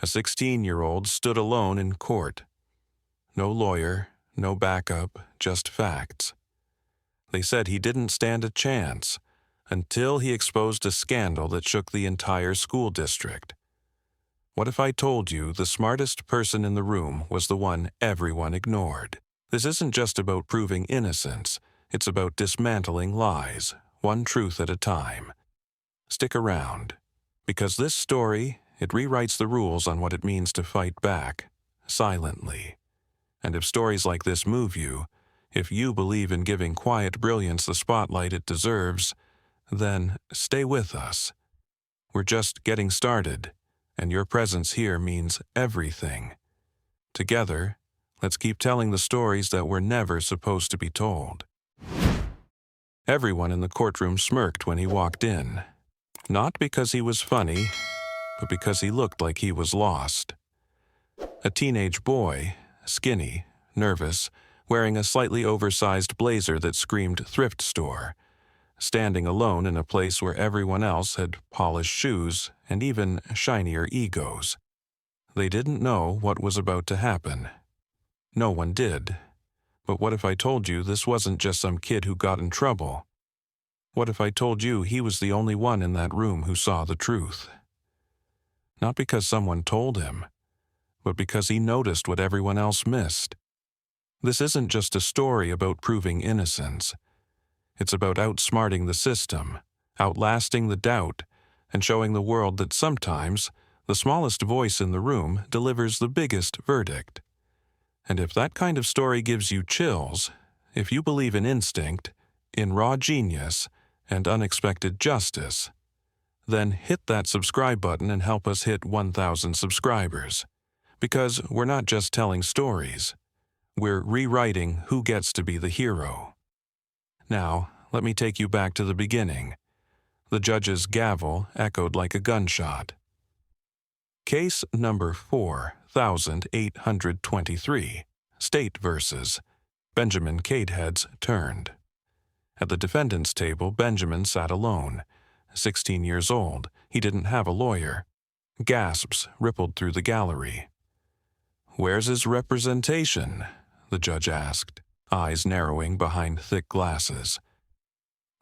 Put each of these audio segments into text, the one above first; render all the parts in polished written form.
A 16-year-old stood alone in court. No lawyer, no backup, just facts. They said he didn't stand a chance until he exposed a scandal that shook the entire school district. What if I told you the smartest person in the room was the one everyone ignored? This isn't just about proving innocence. It's about dismantling lies, one truth at a time. Stick around, because this story, it rewrites the rules on what it means to fight back, silently. And if stories like this move you, if you believe in giving quiet brilliance the spotlight it deserves, then stay with us. We're just getting started, and your presence here means everything. Together, let's keep telling the stories that were never supposed to be told. Everyone in the courtroom smirked when he walked in. Not because he was funny, but because he looked like he was lost. A teenage boy, skinny, nervous, wearing a slightly oversized blazer that screamed thrift store, standing alone in a place where everyone else had polished shoes and even shinier egos. They didn't know what was about to happen. No one did. But what if I told you this wasn't just some kid who got in trouble? What if I told you he was the only one in that room who saw the truth? Not because someone told him, but because he noticed what everyone else missed. This isn't just a story about proving innocence. It's about outsmarting the system, outlasting the doubt, and showing the world that sometimes the smallest voice in the room delivers the biggest verdict. And if that kind of story gives you chills, if you believe in instinct, in raw genius, and unexpected justice, then hit that subscribe button and help us hit 1,000 subscribers. Because we're not just telling stories. We're rewriting who gets to be the hero. Now, let me take you back to the beginning. The judge's gavel echoed like a gunshot. Case number 4823, State versus Benjamin Cadeheads turned. At the defendant's table, Benjamin sat alone. 16 years old, he didn't have a lawyer. Gasps rippled through the gallery. "Where's his representation?" the judge asked, eyes narrowing behind thick glasses.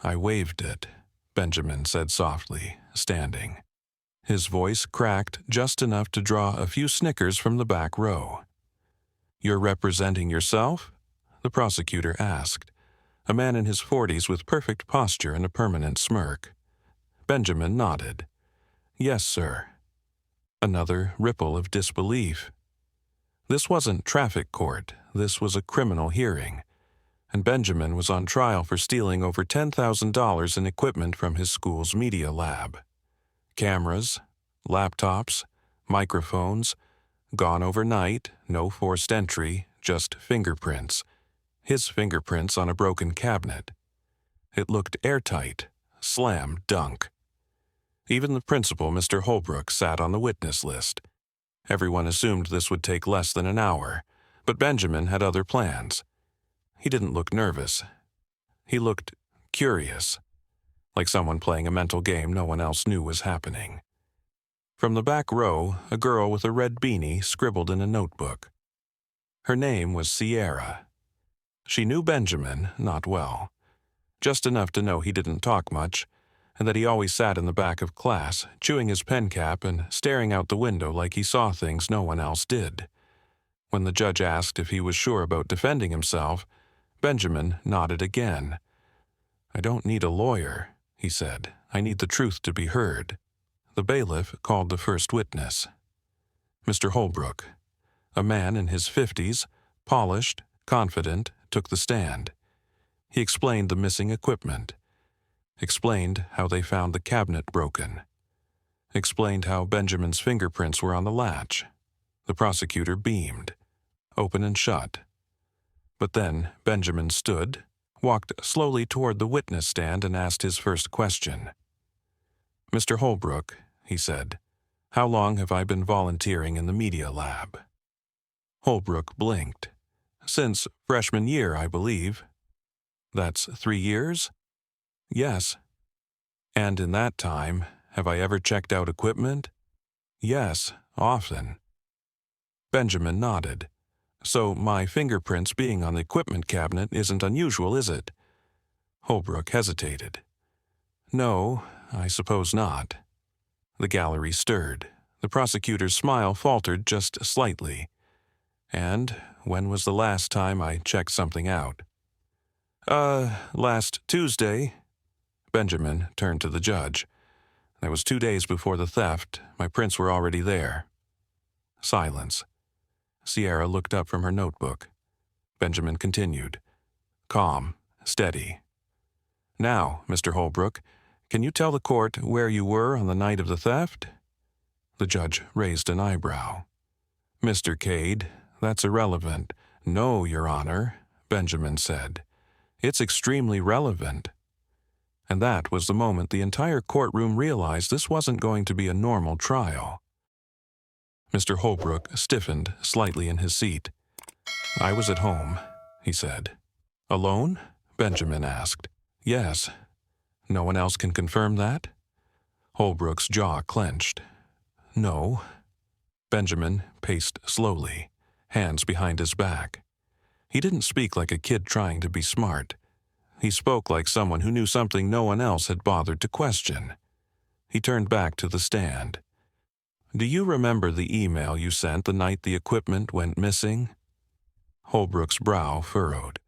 "I waived it," Benjamin said softly, standing. His voice cracked just enough to draw a few snickers from the back row. "You're representing yourself?" the prosecutor asked, a man in his 40s with perfect posture and a permanent smirk. Benjamin nodded. "Yes, sir." Another ripple of disbelief. This wasn't traffic court, this was a criminal hearing, and Benjamin was on trial for stealing over $10,000 in equipment from his school's media lab. Cameras, laptops, microphones, gone overnight, no forced entry, just fingerprints. His fingerprints on a broken cabinet. It looked airtight, slam dunk. Even the principal, Mr. Holbrook, sat on the witness list. Everyone assumed this would take less than an hour, but Benjamin had other plans. He didn't look nervous. He looked curious, like someone playing a mental game no one else knew was happening. From the back row, a girl with a red beanie scribbled in a notebook. Her name was Sierra. She knew Benjamin not well, just enough to know he didn't talk much, and that he always sat in the back of class, chewing his pen cap and staring out the window like he saw things no one else did. When the judge asked if he was sure about defending himself, Benjamin nodded again. "I don't need a lawyer," he said. "I need the truth to be heard." The bailiff called the first witness. Mr. Holbrook, a man in his 50s, polished, confident, took the stand. He explained the missing equipment, explained how they found the cabinet broken, explained how Benjamin's fingerprints were on the latch. The prosecutor beamed, open and shut. But then Benjamin stood, walked slowly toward the witness stand and asked his first question. "Mr. Holbrook," he said, "how long have I been volunteering in the media lab?" Holbrook blinked. "Since freshman year, I believe." "That's 3 years?" "Yes." "And in that time, have I ever checked out equipment?" Yes, often. Benjamin nodded. So my fingerprints being on the equipment cabinet isn't unusual, is it? Holbrook hesitated. No, I suppose not. The gallery stirred. The prosecutor's smile faltered just slightly. And when was the last time I checked something out? Last Tuesday. Benjamin turned to the judge. That was 2 days before the theft. My prints were already there. Silence. Sierra looked up from her notebook. Benjamin continued. Calm, steady. Now, Mr. Holbrook, can you tell the court where you were on the night of the theft? The judge raised an eyebrow. Mr. Cade, that's irrelevant. No, Your Honor, Benjamin said. It's extremely relevant. And that was the moment the entire courtroom realized this wasn't going to be a normal trial. Mr. Holbrook stiffened slightly in his seat. I was at home, he said. Alone? Benjamin asked. Yes. No one else can confirm that? Holbrook's jaw clenched. No. Benjamin paced slowly, hands behind his back. He didn't speak like a kid trying to be smart. He spoke like someone who knew something no one else had bothered to question. He turned back to the stand. Do you remember the email you sent the night the equipment went missing? Holbrook's brow furrowed.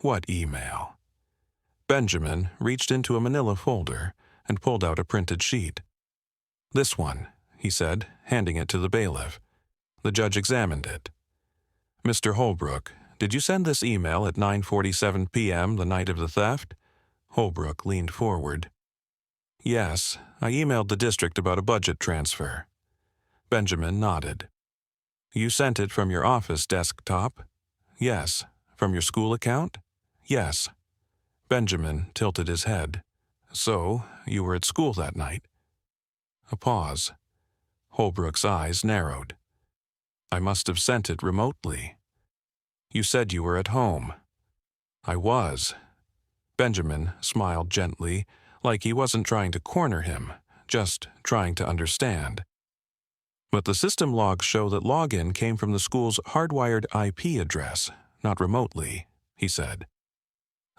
What email? Benjamin reached into a manila folder and pulled out a printed sheet. This one, he said, handing it to the bailiff. The judge examined it. Mr. Holbrook, did you send this email at 9:47 p.m. the night of the theft? Holbrook leaned forward. Yes, I emailed the district about a budget transfer. Benjamin nodded. You sent it from your office desktop? Yes. From your school account? Yes. Benjamin tilted his head. So, you were at school that night? A pause. Holbrook's eyes narrowed. I must have sent it remotely. You said you were at home. I was. Benjamin smiled gently, like he wasn't trying to corner him, just trying to understand. But the system logs show that login came from the school's hardwired IP address, not remotely, he said.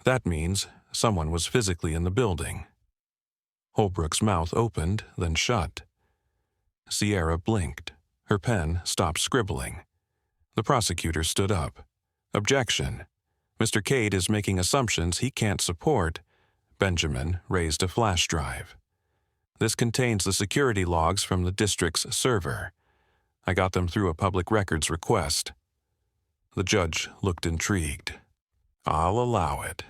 That means someone was physically in the building. Holbrook's mouth opened, then shut. Sierra blinked. Her pen stopped scribbling. The prosecutor stood up. Objection. Mr. Cade is making assumptions he can't support. Benjamin raised a flash drive. This contains the security logs from the district's server. I got them through a public records request. The judge looked intrigued. I'll allow it.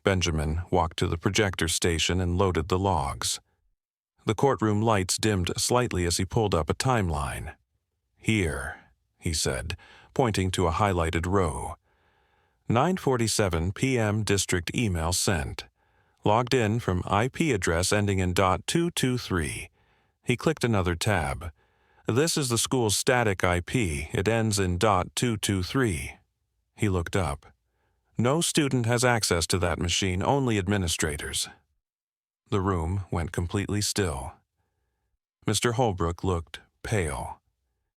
Benjamin walked to the projector station and loaded the logs. The courtroom lights dimmed slightly as he pulled up a timeline. Here, he said, pointing to a highlighted row. 9:47 p.m. district email sent. Logged in from IP address ending in .223. He clicked another tab. This is the school's static IP. It ends in .223. He looked up. No student has access to that machine, only administrators. The room went completely still. Mr. Holbrook looked pale.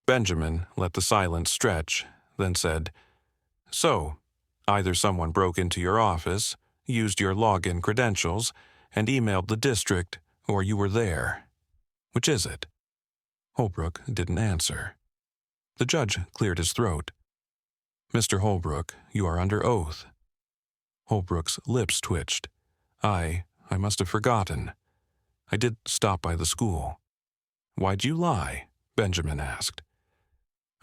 Benjamin let the silence stretch, then said, So, either someone broke into your office, used your login credentials, and emailed the district, or you were there. Which is it? Holbrook didn't answer. The judge cleared his throat. Mr. Holbrook, you are under oath. Holbrook's lips twitched. I must have forgotten. I did stop by the school. Why'd you lie? Benjamin asked.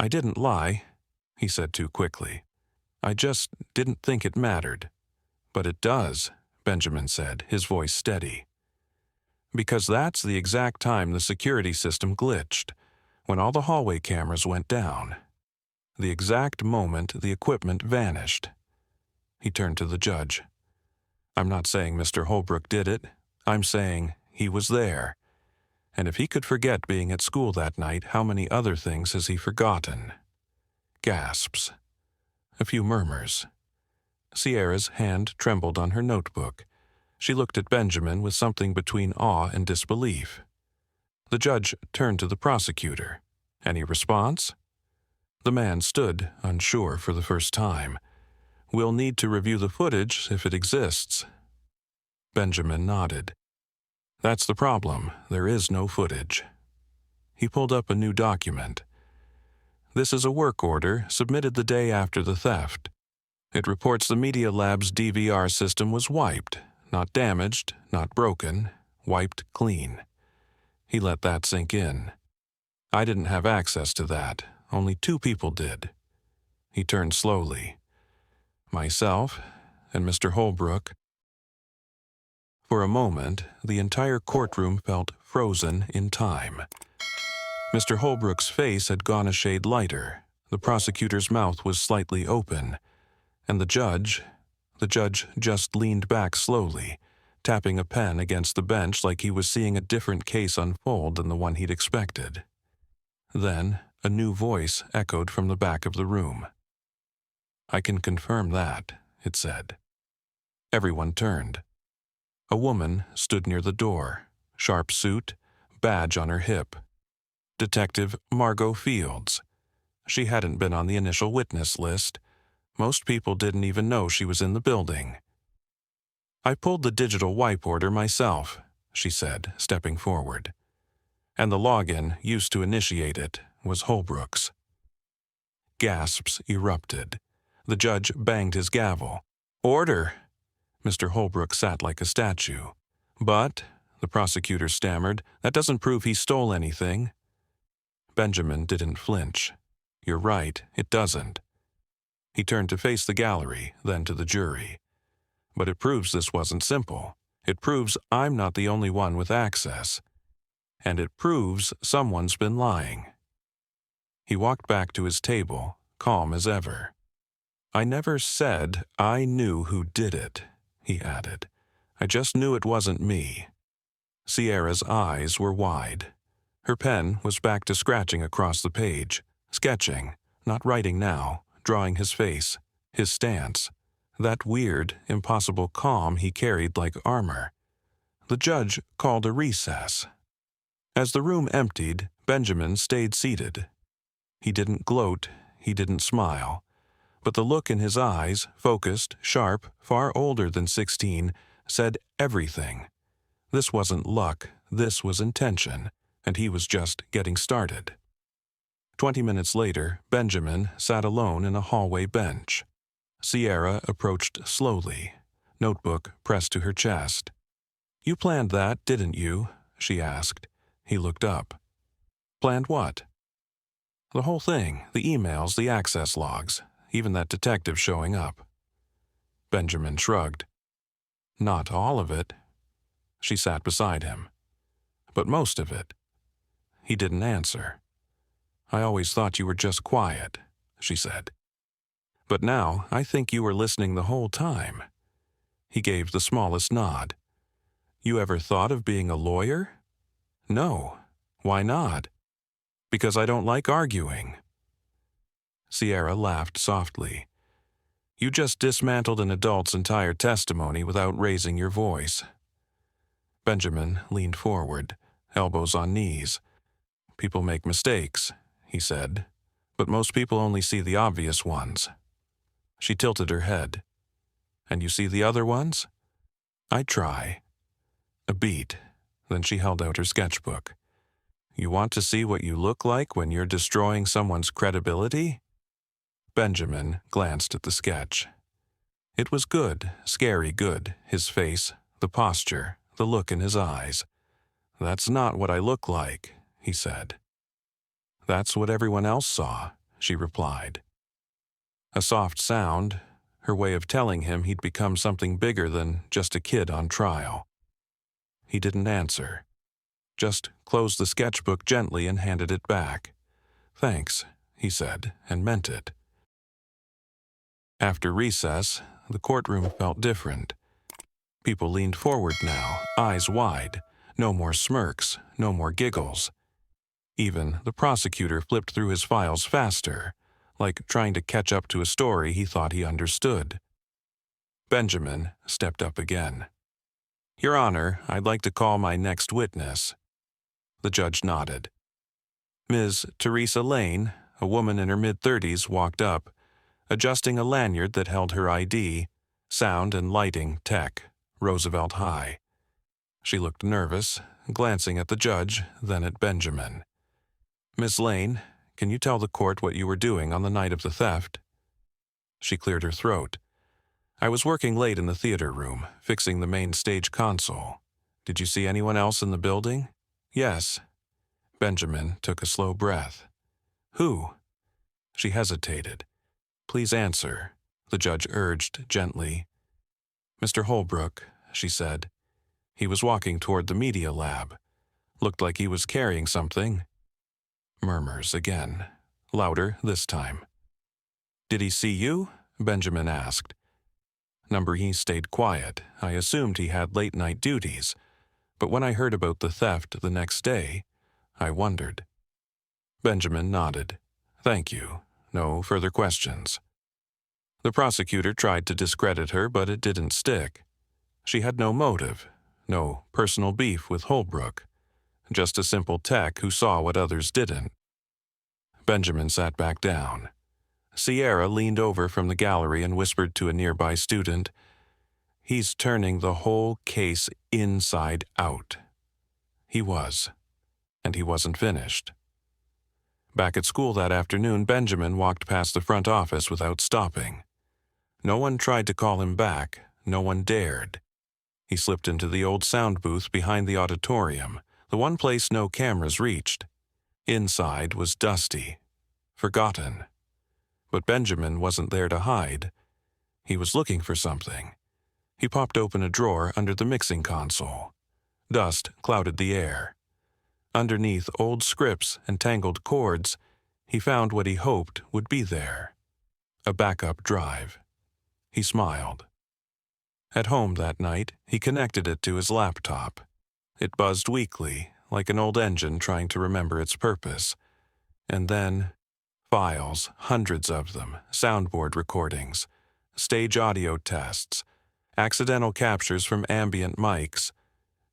I didn't lie, he said too quickly. I just didn't think it mattered. But it does, Benjamin said, his voice steady. Because that's the exact time the security system glitched, when all the hallway cameras went down. The exact moment the equipment vanished. He turned to the judge. I'm not saying Mr. Holbrook did it. I'm saying he was there. And if he could forget being at school that night, how many other things has he forgotten? Gasps. A few murmurs. Sierra's hand trembled on her notebook. She looked at Benjamin with something between awe and disbelief. The judge turned to the prosecutor. Any response? The man stood, unsure for the first time. We'll need to review the footage if it exists. Benjamin nodded. That's the problem. There is no footage. He pulled up a new document. This is a work order submitted the day after the theft. It reports the Media Lab's DVR system was wiped, not damaged, not broken, wiped clean. He let that sink in. I didn't have access to that. Only 2 people did. He turned slowly. Myself and Mr. Holbrook. For a moment, the entire courtroom felt frozen in time. Mr. Holbrook's face had gone a shade lighter. The prosecutor's mouth was slightly open. And the judge just leaned back slowly, tapping a pen against the bench like he was seeing a different case unfold than the one he'd expected. Then, a new voice echoed from the back of the room. I can confirm that, it said. Everyone turned. A woman stood near the door, sharp suit, badge on her hip. Detective Margot Fields. She hadn't been on the initial witness list. Most people didn't even know she was in the building. I pulled the digital wipe order myself, she said, stepping forward. And the login used to initiate it was Holbrook's. Gasps erupted. The judge banged his gavel. Order! Mr. Holbrook sat like a statue. But, the prosecutor stammered, that doesn't prove he stole anything. Benjamin didn't flinch. You're right, it doesn't. He turned to face the gallery, then to the jury. But it proves this wasn't simple. It proves I'm not the only one with access. And it proves someone's been lying. He walked back to his table, calm as ever. I never said I knew who did it, he added. I just knew it wasn't me. Sierra's eyes were wide. Her pen was back to scratching across the page, sketching, not writing now, drawing his face, his stance, that weird, impossible calm he carried like armor. The judge called a recess. As the room emptied, Benjamin stayed seated. He didn't gloat, he didn't smile. But the look in his eyes, focused, sharp, far older than 16, said everything. This wasn't luck, this was intention, and he was just getting started. 20 minutes later, Benjamin sat alone in a hallway bench. Sierra approached slowly, notebook pressed to her chest. You planned that, didn't you? She asked. He looked up. Planned what? The whole thing, the emails, the access logs, even that detective showing up. Benjamin shrugged. Not all of it. She sat beside him. But most of it. He didn't answer. I always thought you were just quiet, she said. But now I think you were listening the whole time. He gave the smallest nod. You ever thought of being a lawyer? No. Why not? Because I don't like arguing. Sierra laughed softly. You just dismantled an adult's entire testimony without raising your voice. Benjamin leaned forward, elbows on knees. People make mistakes, he said, but most people only see the obvious ones. She tilted her head. And you see the other ones? I try. A beat. Then she held out her sketchbook. You want to see what you look like when you're destroying someone's credibility? Benjamin glanced at the sketch. It was good, scary good, his face, the posture, the look in his eyes. That's not what I look like, he said. That's what everyone else saw, she replied. A soft sound, her way of telling him he'd become something bigger than just a kid on trial. He didn't answer. Just closed the sketchbook gently and handed it back. Thanks, he said, and meant it. After recess, the courtroom felt different. People leaned forward now, eyes wide. No more smirks, no more giggles. Even the prosecutor flipped through his files faster, like trying to catch up to a story he thought he understood. Benjamin stepped up again. Your Honor, I'd like to call my next witness. The judge nodded. Ms. Teresa Lane, a woman in her mid-30s, walked up, adjusting a lanyard that held her ID, Sound and Lighting Tech, Roosevelt High. She looked nervous, glancing at the judge, then at Benjamin. "Miss Lane, can you tell the court what you were doing on the night of the theft?" She cleared her throat. "I was working late in the theater room, fixing the main stage console. Did you see anyone else in the building?" "Yes." Benjamin took a slow breath. "Who?" She hesitated. "Please answer," the judge urged gently. "Mr. Holbrook," she said. "He was walking toward the media lab. Looked like he was carrying something." Murmurs again, louder this time. "Did he see you?" Benjamin asked. He stayed quiet. I assumed he had late-night duties, but when I heard about the theft the next day, I wondered. Benjamin nodded. "Thank you. No further questions." The prosecutor tried to discredit her, but it didn't stick. She had no motive, no personal beef with Holbrook, just a simple tech who saw what others didn't. Benjamin sat back down. Sierra leaned over from the gallery and whispered to a nearby student, "He's turning the whole case inside out." He was, and he wasn't finished. Back at school that afternoon, Benjamin walked past the front office without stopping. No one tried to call him back. No one dared. He slipped into the old sound booth behind the auditorium, the one place no cameras reached. Inside was dusty, forgotten. But Benjamin wasn't there to hide. He was looking for something. He popped open a drawer under the mixing console. Dust clouded the air. Underneath old scripts and tangled cords, he found what he hoped would be there. A backup drive. He smiled. At home that night, he connected it to his laptop. It buzzed weakly, like an old engine trying to remember its purpose. And then, files, hundreds of them, soundboard recordings, stage audio tests, accidental captures from ambient mics.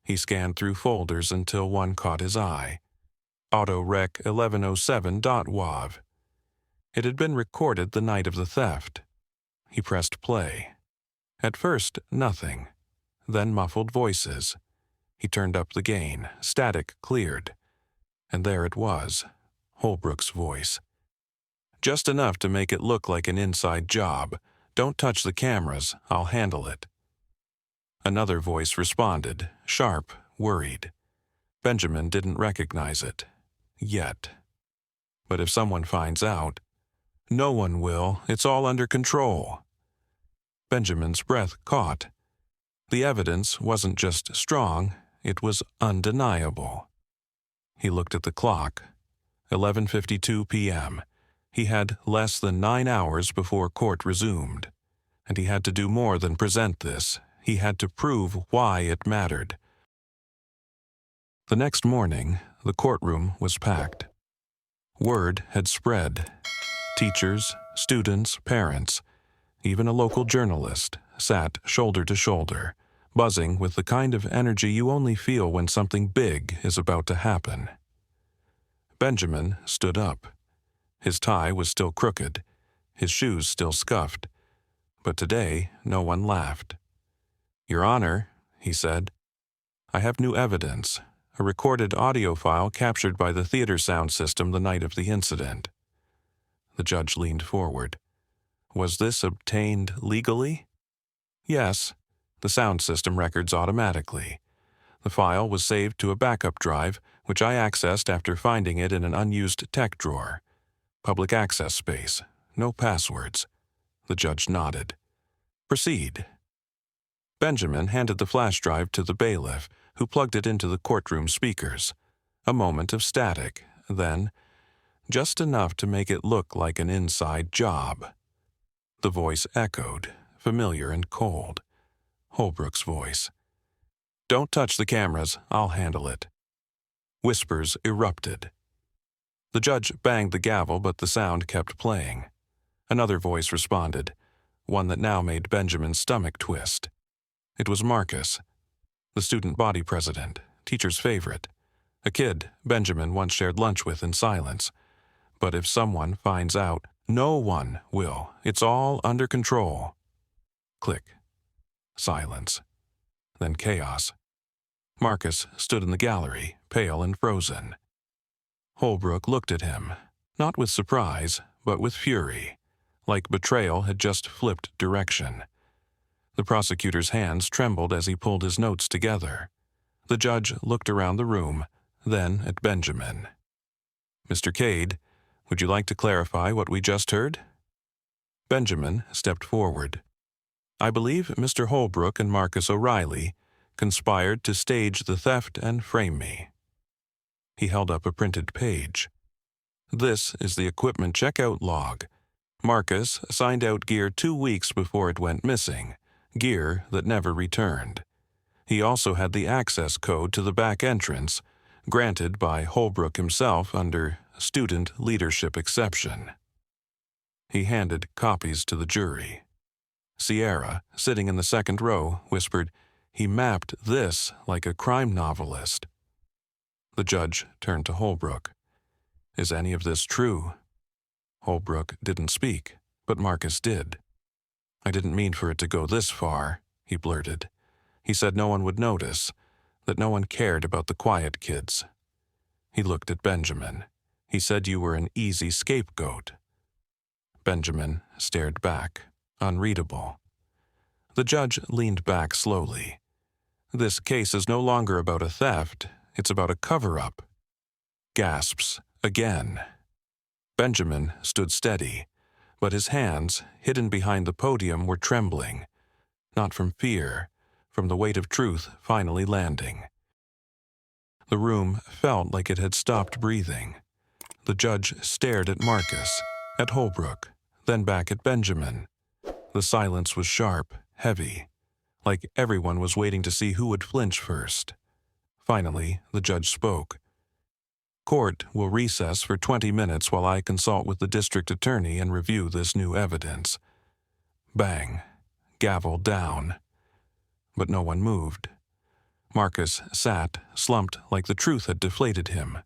He scanned through folders until one caught his eye. autorec1107.wav. It had been recorded the night of the theft. He pressed play. At first, nothing. Then muffled voices. He turned up the gain. Static cleared. And there it was, Holbrook's voice. "Just enough to make it look like an inside job. Don't touch the cameras. I'll handle it." Another voice responded, sharp, worried. Benjamin didn't recognize it. Yet. But if someone finds out, "No one will. It's all under control." Benjamin's breath caught. The evidence wasn't just strong, it was undeniable. He looked at the clock. 11:52 p.m. He had less than 9 hours before court resumed. And he had to do more than present this. He had to prove why it mattered. The next morning, the courtroom was packed. Word had spread. Teachers, students, parents, even a local journalist, sat shoulder to shoulder, buzzing with the kind of energy you only feel when something big is about to happen. Benjamin stood up. His tie was still crooked, his shoes still scuffed. But today, no one laughed. "Your Honor," he said, "I have new evidence, a recorded audio file captured by the theater sound system the night of the incident." The judge leaned forward. "Was this obtained legally?" "Yes. The sound system records automatically. The file was saved to a backup drive, which I accessed after finding it in an unused tech drawer. Public access space. No passwords." The judge nodded. "Proceed." Benjamin handed the flash drive to the bailiff, who plugged it into the courtroom speakers. A moment of static, then, just enough to make it look like an inside job. The voice echoed, familiar and cold. Holbrook's voice. "Don't touch the cameras. I'll handle it." Whispers erupted. The judge banged the gavel, but the sound kept playing. Another voice responded, one that now made Benjamin's stomach twist. It was Marcus, the student body president, teacher's favorite, A kid Benjamin once shared lunch with in silence. But if someone finds out, no one will. It's all under control. Click. Silence. Then chaos. Marcus stood in the gallery, pale and frozen. Holbrook looked at him, not with surprise, but with fury, like betrayal had just flipped direction. The prosecutor's hands trembled as he pulled his notes together. The judge looked around the room, then at Benjamin. "Mr. Cade, would you like to clarify what we just heard?" Benjamin stepped forward. "I believe Mr. Holbrook and Marcus O'Reilly conspired to stage the theft and frame me." He held up a printed page. "This is the equipment checkout log. Marcus signed out gear 2 weeks before it went missing, gear that never returned. He also had the access code to the back entrance, granted by Holbrook himself under student leadership exception." He handed copies to the jury. Sierra, sitting in the second row, whispered, "He mapped this like a crime novelist." The judge turned to Holbrook. "Is any of this true?" Holbrook didn't speak, but Marcus did. "I didn't mean for it to go this far," he blurted. "He said no one would notice, that no one cared about the quiet kids." He looked at Benjamin. "He said you were an easy scapegoat." Benjamin stared back, unreadable. The judge leaned back slowly. "This case is no longer about a theft, it's about a cover-up." Gasps again. Benjamin stood steady, but his hands, hidden behind the podium, were trembling, not from fear, from the weight of truth finally landing. The room felt like it had stopped breathing. The judge stared at Marcus, at Holbrook, then back at Benjamin. The silence was sharp, heavy, like everyone was waiting to see who would flinch first. Finally, the judge spoke. "Court will recess for 20 minutes while I consult with the district attorney and review this new evidence." Bang. Gavel down. But no one moved. Marcus sat, slumped like the truth had deflated him.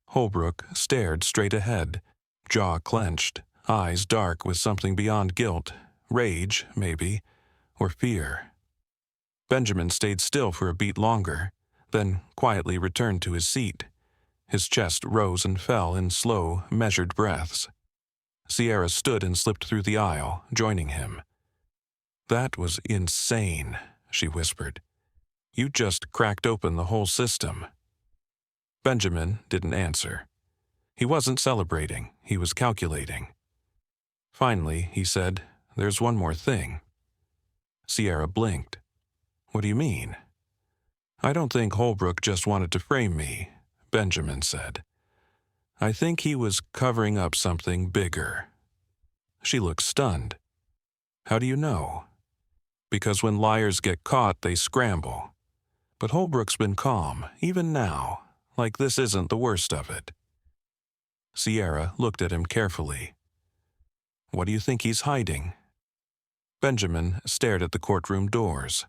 Holbrook stared straight ahead, jaw clenched, eyes dark with something beyond guilt, rage, maybe, or fear. Benjamin stayed still for a beat longer, then quietly returned to his seat. His chest rose and fell in slow, measured breaths. Sierra stood and slipped through the aisle, joining him. "That was insane," she whispered. "You just cracked open the whole system." Benjamin didn't answer. He wasn't celebrating, he was calculating. Finally, he said, "There's one more thing." Sierra blinked. "What do you mean?" "I don't think Holbrook just wanted to frame me," Benjamin said. "I think he was covering up something bigger." She looked stunned. "How do you know?" "Because when liars get caught, they scramble. But Holbrook's been calm, even now, like this isn't the worst of it." Sierra looked at him carefully. "What do you think he's hiding?" Benjamin stared at the courtroom doors.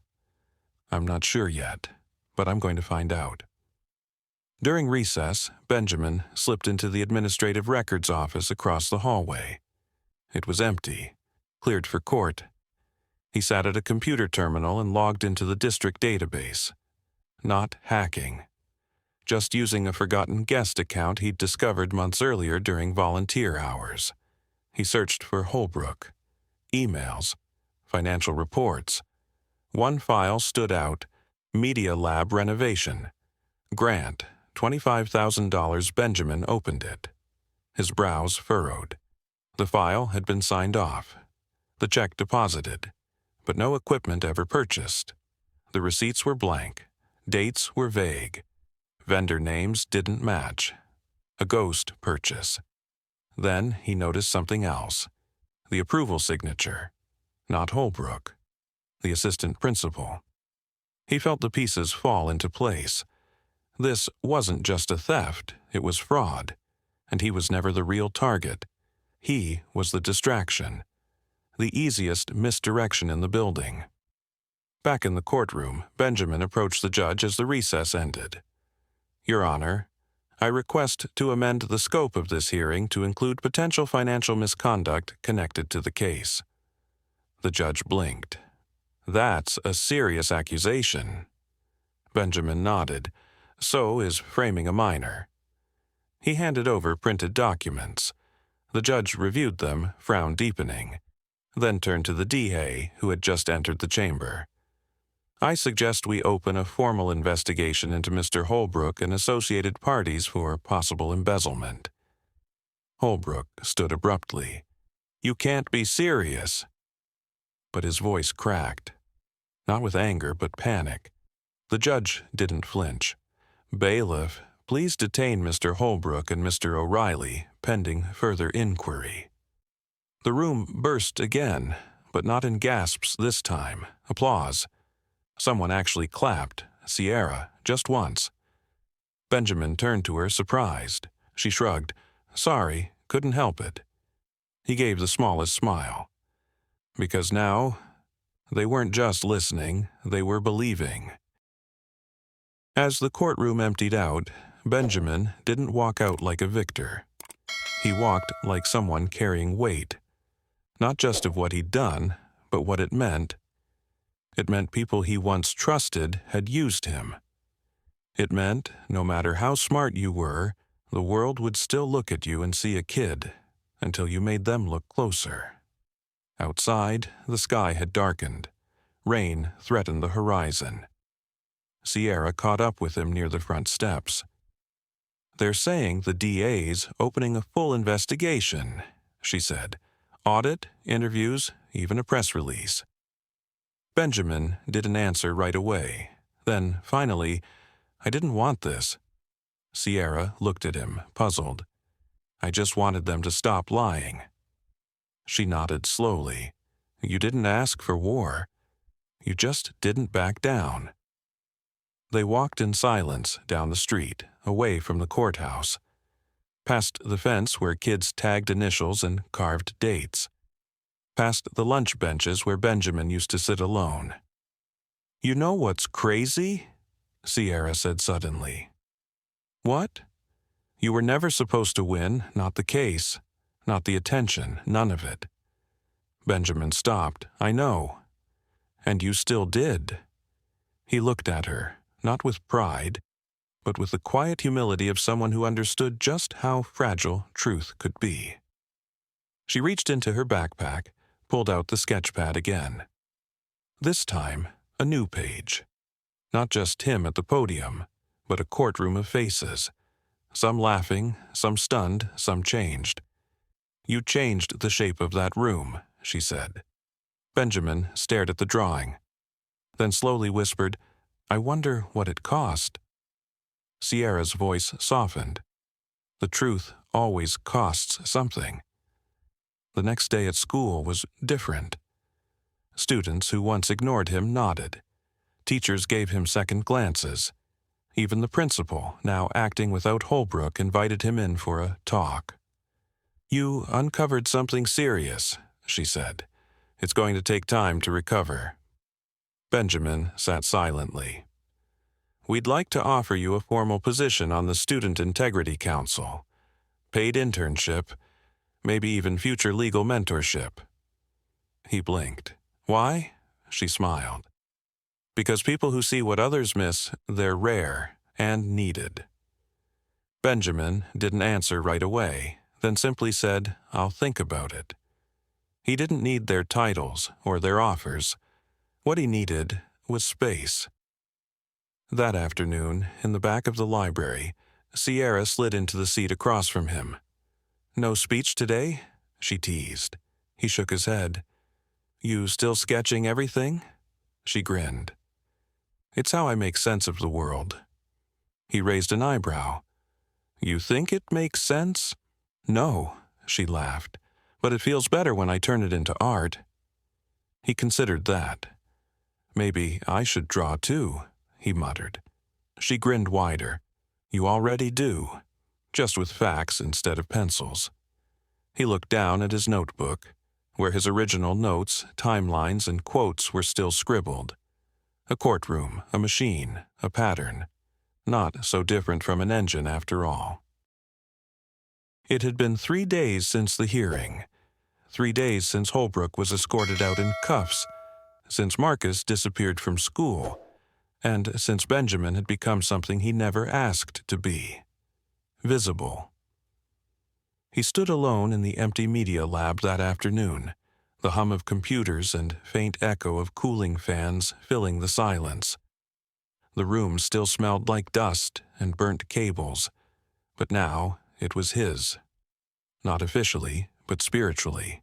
"I'm not sure yet, but I'm going to find out." During recess, Benjamin slipped into the administrative records office across the hallway. It was empty, cleared for court. He sat at a computer terminal and logged into the district database. Not hacking. Just using a forgotten guest account he'd discovered months earlier during volunteer hours. He searched for Holbrook. Emails. Financial reports. One file stood out. Media Lab renovation. Grant. $25,000. Benjamin opened it. His brows furrowed. The file had been signed off. The check deposited. But no equipment ever purchased. The receipts were blank. Dates were vague. Vendor names didn't match. A ghost purchase. Then he noticed something else. The approval signature. Not Holbrook. The assistant principal. He felt the pieces fall into place. This wasn't just a theft, it was fraud. And he was never the real target. He was the distraction. The easiest misdirection in the building. Back in the courtroom, Benjamin approached the judge as the recess ended. "Your Honor, I request to amend the scope of this hearing to include potential financial misconduct connected to the case. The judge blinked. That's a serious accusation. Benjamin nodded. So is framing a minor. He handed over printed documents. The judge reviewed them, frown deepening, then turned to the DA, who had just entered the chamber. I suggest we open a formal investigation into Mr. Holbrook and associated parties for possible embezzlement. Holbrook stood abruptly. You can't be serious. But his voice cracked. Not with anger, but panic. The judge didn't flinch. Bailiff, please detain Mr. Holbrook and Mr. O'Reilly, pending further inquiry. The room burst again, but not in gasps this time. Applause. Someone actually clapped, Sierra, just once. Benjamin turned to her, surprised. She shrugged. Sorry, couldn't help it. He gave the smallest smile. Because now, they weren't just listening, they were believing. As the courtroom emptied out, Benjamin didn't walk out like a victor. He walked like someone carrying weight. Not just of what he'd done, but what it meant. It meant people he once trusted had used him. It meant, no matter how smart you were, the world would still look at you and see a kid, until you made them look closer. Outside, the sky had darkened. Rain threatened the horizon. Sierra caught up with him near the front steps. They're saying the DA's opening a full investigation, she said. Audit, interviews, even a press release. Benjamin didn't answer right away. Then, finally, I didn't want this. Sierra looked at him, puzzled. I just wanted them to stop lying. She nodded slowly. You didn't ask for war. You just didn't back down. They walked in silence down the street, away from the courthouse, past the fence where kids tagged initials and carved dates, past the lunch benches where Benjamin used to sit alone. You know what's crazy? Sierra said suddenly. What? You were never supposed to win, not the case, not the attention, none of it. Benjamin stopped. I know. And you still did. He looked at her, not with pride, but with the quiet humility of someone who understood just how fragile truth could be. She reached into her backpack, pulled out the sketch pad again. This time, a new page. Not just him at the podium, but a courtroom of faces. Some laughing, some stunned, some changed. You changed the shape of that room, she said. Benjamin stared at the drawing, then slowly whispered, I wonder what it cost. Sierra's voice softened. The truth always costs something. The next day at school was different. Students who once ignored him nodded. Teachers gave him second glances. Even the principal, now acting without Holbrook, invited him in for a talk. You uncovered something serious, she said. It's going to take time to recover. Benjamin sat silently. We'd like to offer you a formal position on the Student Integrity Council. Paid internship, maybe even future legal mentorship. He blinked. Why? She smiled. Because people who see what others miss, they're rare and needed. Benjamin didn't answer right away, then simply said, I'll think about it. He didn't need their titles or their offers. What he needed was space. That afternoon, in the back of the library, Sierra slid into the seat across from him. No speech today? She teased. He shook his head. You still sketching everything? She grinned. It's how I make sense of the world. He raised an eyebrow. You think it makes sense? No, she laughed, but it feels better when I turn it into art. He considered that. Maybe I should draw too, he muttered. She grinned wider. You already do, just with facts instead of pencils. He looked down at his notebook, where his original notes, timelines, and quotes were still scribbled. A courtroom, a machine, a pattern. Not so different from an engine after all. It had been 3 days since the hearing. 3 days since Holbrook was escorted out in cuffs, since Marcus disappeared from school, and since Benjamin had become something he never asked to be: visible. He stood alone in the empty media lab that afternoon, the hum of computers and faint echo of cooling fans filling the silence. The room still smelled like dust and burnt cables, but now it was his. Not officially, but spiritually.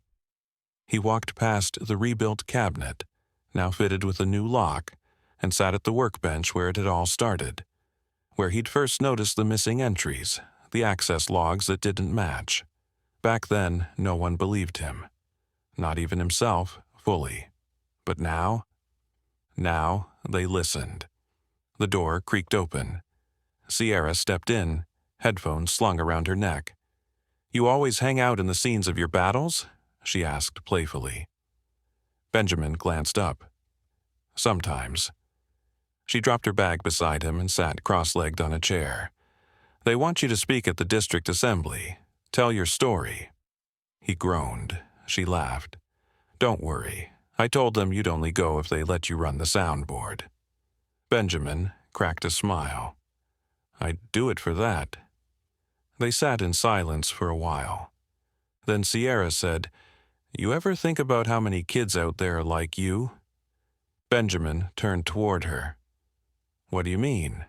He walked past the rebuilt cabinet, now fitted with a new lock, and sat at the workbench where it had all started, where he'd first noticed the missing entries, the access logs that didn't match. Back then, no one believed him. Not even himself, fully. But now? Now they listened. The door creaked open. Sierra stepped in, headphones slung around her neck. "You always hang out in the scenes of your battles?" she asked playfully. Benjamin glanced up. "Sometimes." She dropped her bag beside him and sat cross-legged on a chair. "They want you to speak at the district assembly. Tell your story." He groaned. She laughed. "Don't worry. I told them you'd only go if they let you run the soundboard." Benjamin cracked a smile. "I'd do it for that." They sat in silence for a while. Then Sierra said, "You ever think about how many kids out there are like you?" Benjamin turned toward her. "What do you mean?"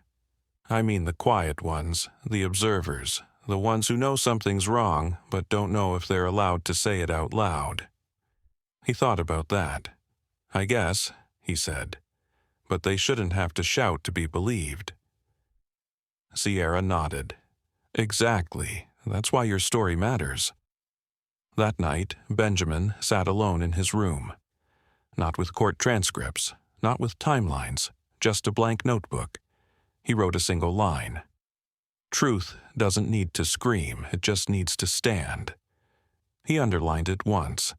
"I mean the quiet ones, the observers, the ones who know something's wrong but don't know if they're allowed to say it out loud." He thought about that. "I guess," he said, "but they shouldn't have to shout to be believed." Sierra nodded. "Exactly. That's why your story matters." That night, Benjamin sat alone in his room. Not with court transcripts, not with timelines, just a blank notebook. He wrote a single line. "Truth doesn't need to scream, it just needs to stand." He underlined it once.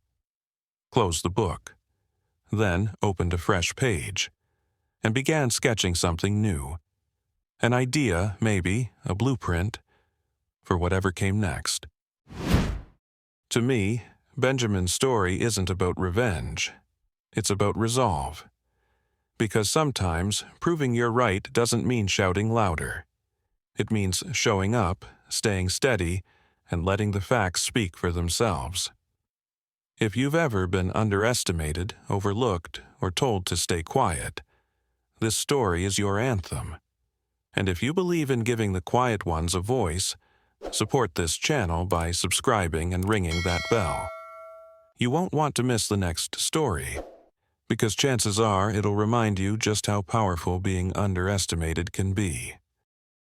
Closed the book. Then opened a fresh page, and began sketching something new. An idea, maybe, a blueprint, for whatever came next. To me, Benjamin's story isn't about revenge. It's about resolve. Because sometimes proving you're right doesn't mean shouting louder. It means showing up, staying steady, and letting the facts speak for themselves. If you've ever been underestimated, overlooked, or told to stay quiet, this story is your anthem. And if you believe in giving the quiet ones a voice, support this channel by subscribing and ringing that bell. You won't want to miss the next story, because chances are it'll remind you just how powerful being underestimated can be.